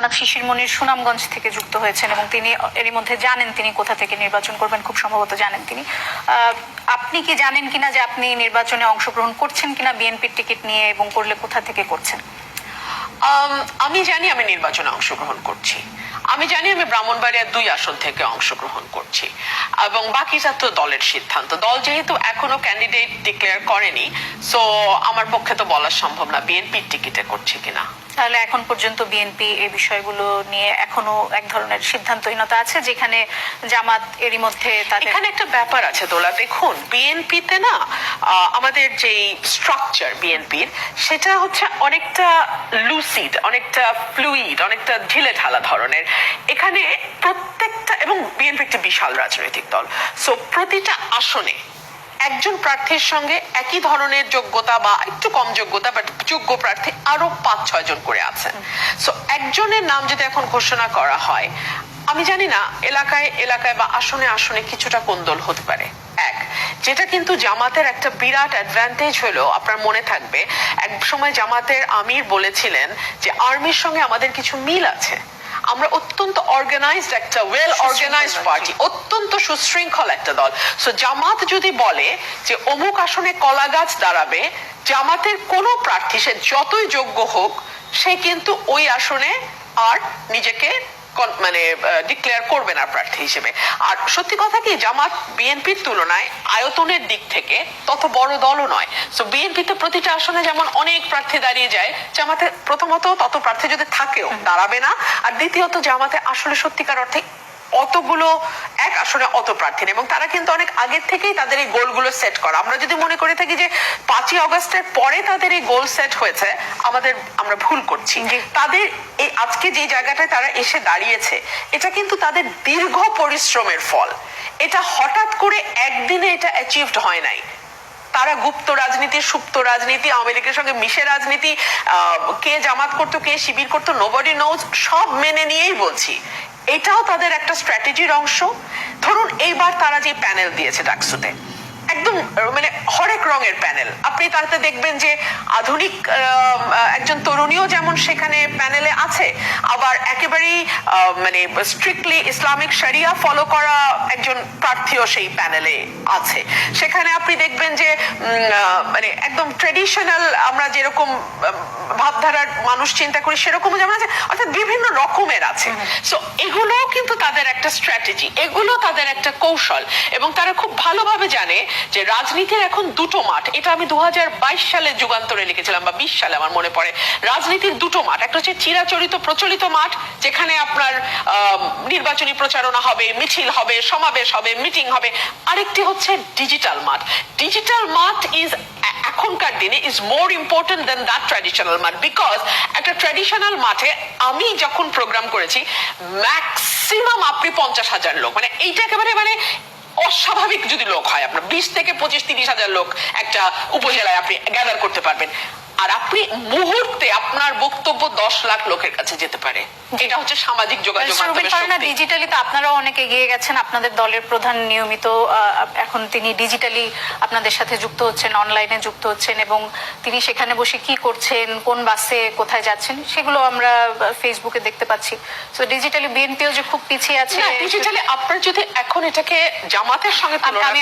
জনাব শিশির মনির সুনামগঞ্জ থেকে যুক্ত হয়েছেন এবং তিনি এরই মধ্যে জানেন তিনি কোথা থেকে নির্বাচন করবেন, খুব সম্ভবত জানেন তিনি। আপনি কি জানেন কিনা যে আপনি নির্বাচনে অংশগ্রহণ করছেন কিনা বিএনপির টিকিট নিয়ে, এবং করলে কোথা থেকে করছেন? আমি জানি আমি নির্বাচনে অংশগ্রহণ করছি, আমি জানি আমি ব্রাহ্মণবাড়িয়া 2 আসন থেকে অংশগ্রহণ করছি, এবং বাকিটা তো দলের সিদ্ধান্ত। দল যেহেতু এখনো ক্যান্ডিডেট ডিক্লেয়ার করেনি, সো আমার পক্ষে তো বলা সম্ভব না বিএনপির টিকিটে করছে কিনা। তাহলে এখন পর্যন্ত বিএনপি এই বিষয়গুলো নিয়ে এখনো এক ধরনের সিদ্ধান্তহীনতা আছে, যেখানে জামাত এরই মধ্যে তাদের এখানে একটা ব্যাপার আছে দোলা। দেখুন, বিএনপিতে না আমাদের যে স্ট্রাকচার বিএনপির, সেটা হচ্ছে অনেকটা লুসিড, অনেকটা ফ্লুইড, অনেকটা ঢিলে ঢালা ধরনের। এখানে প্রত্যেকটা, এবং বিএনপি একটা বিশাল রাজনৈতিক দল, সো প্রতিটা আসনে একজন প্রার্থীর সঙ্গে একই ধরনের যোগ্যতা বা একটু কম যোগ্যতা বাট যোগ্য প্রার্থী আরো 5-6 জন করে আছেন। সো একজনের নাম যদি এখন ঘোষণা করা হয়, আমি জানি না এলাকায় এলাকায় বা আসনে আসনে কিছুটা কোন্দল হতে পারে। যেটা কিন্তু জামাতের একটা বিরাট অ্যাডভান্টেজ হলো, আপনার মনে থাকবে এক সময় জামাতের আমির বলেছিলেন যে আর্মির সঙ্গে আমাদের কিছু মিল আছে, আমরা অত্যন্ত অর্গানাইজড একটা ওয়েল অর্গানাইজড পার্টি, অত্যন্ত সুশৃঙ্খল একটা দল। সো জামাত যদি বলে যে অমুক আসনে কলা গাছ দাঁড়াবে, জামাতের কোনো প্রার্থী সে যতই যোগ্য হোক, সে কিন্তু ওই আসনে আর নিজেকে মানে ডিক্লেয়ার করবে না প্রার্থী হিসেবে। আর সত্যি কথা কি, জামাত বিএনপির তুলনায় আয়তনের দিক থেকে তত বড় দলও নয়। সো বিএনপিতে প্রতিটা আসনে যেমন অনেক প্রার্থী দাঁড়িয়ে যায়, জামাতে প্রথমত তত প্রার্থী যদি থাকেও দাঁড়াবে না, আর দ্বিতীয়ত জামাতে আসলে সত্যিকার অর্থে অতগুলো এক আসনে অত প্রার্থী, এবং তারা কিন্তু অনেক আগের থেকেই তাদের এই গোলগুলো সেট করা। আমরা যদি মনে করে থাকি যে 5ই আগস্টের পরে তাদের এই গোল সেট হয়েছে, আমরা ভুল করছি। তাদের এই আজকে যে জায়গাটায় তারা এসে দাঁড়িয়েছে, এটা কিন্তু তাদের দীর্ঘ পরিশ্রমের ফল। এটা হঠাৎ করে একদিনে এটা অ্যাচিভড হয় নাই। তারা গুপ্ত রাজনীতি, সুপ্ত রাজনীতি, আওয়ামী লীগের সঙ্গে মিশে রাজনীতি, কে জামাত করতো কে শিবির করতো নোবডি নোজ, সব মেনে নিয়েই বলছি এটাও তাদের একটা স্ট্র্যাটেজির অংশ। ধরুন এইবার তারা যে প্যানেল দিয়েছে ডাকসুতে, একদম মানে হরেক রঙের প্যানেল। আপনি তাতে দেখবেন যে আধুনিক একজন তরুণীও যেমন সেখানে প্যানেলে আছে, আবার একেবারেই মানে স্ট্রিক্টলি ইসলামিক শরিয়া ফলো করা একজন প্রার্থীও সেই প্যানেলে আছে। সেখানে আপনি দেখবেন যে মানে একদম ট্রেডিশনাল আমরা যেরকম ভাবধারার মানুষ চিন্তা করি সেরকম যেমন আছে, অর্থাৎ বিভিন্ন রকমের আছে। সো এগুলোও কিন্তু তাদের একটা স্ট্র্যাটেজি, এগুলো তাদের একটা কৌশল, এবং তারা খুব ভালোভাবে জানে যে রাজনীতির এখন দুটো মাঠ। এটা আমি 2022 সালে যুগান্তরে লিখেছিলাম বা 20 সালে আমার মনে পড়ে। রাজনীতির দুটো মাঠ, একটা হচ্ছে চিরাচরিত প্রচলিত মাঠ, যেখানে আপনার নির্বাচনী প্রচারণা হবে, মিছিল হবে, সমাবেশ হবে, মিটিং হবে। আরেকটি হচ্ছে ডিজিটাল মাঠ। ডিজিটাল মাঠ ইজ এখনকার দিনে is more important than that traditional মাঠ, বিকজ একটা ট্র্যাডিশনাল মাঠে আমি যখন প্রোগ্রাম করেছি ম্যাক্সিমাম আপনি 50,000 লোক, মানে এইটা একেবারে মানে অস্বাভাবিক যদি লোক হয়, আপনার 20 থেকে 25-30 হাজার লোক একটা উপজেলায় আপনি গ্যাদার করতে পারবেন। আর আপনি মুহূর্তে আপনার বক্তব্য 10 লাখ লোকের কাছে যেতে পারে। এটা হচ্ছে সামাজিক যোগাযোগ মাধ্যমের শক্তি। ডিজিটালি তো আপনারাও অনেক এগিয়ে গেছেন, আপনাদের দলের প্রধান নিয়মিত এখন তিনি ডিজিটালি আপনাদের সাথে যুক্ত হচ্ছেন, অনলাইনে যুক্ত হচ্ছেন, এবং তিনি সেখানে বসে কি করছেন, কোন বাসে কোথায় যাচ্ছেন, সেগুলো আমরা ফেসবুকে দেখতে পাচ্ছি। তো ডিজিটালি বিএনপিও যে খুব পিছিয়ে আছে, ডিজিটালি আপনার যদি এখন এটাকে জামাতের সঙ্গে তুলনা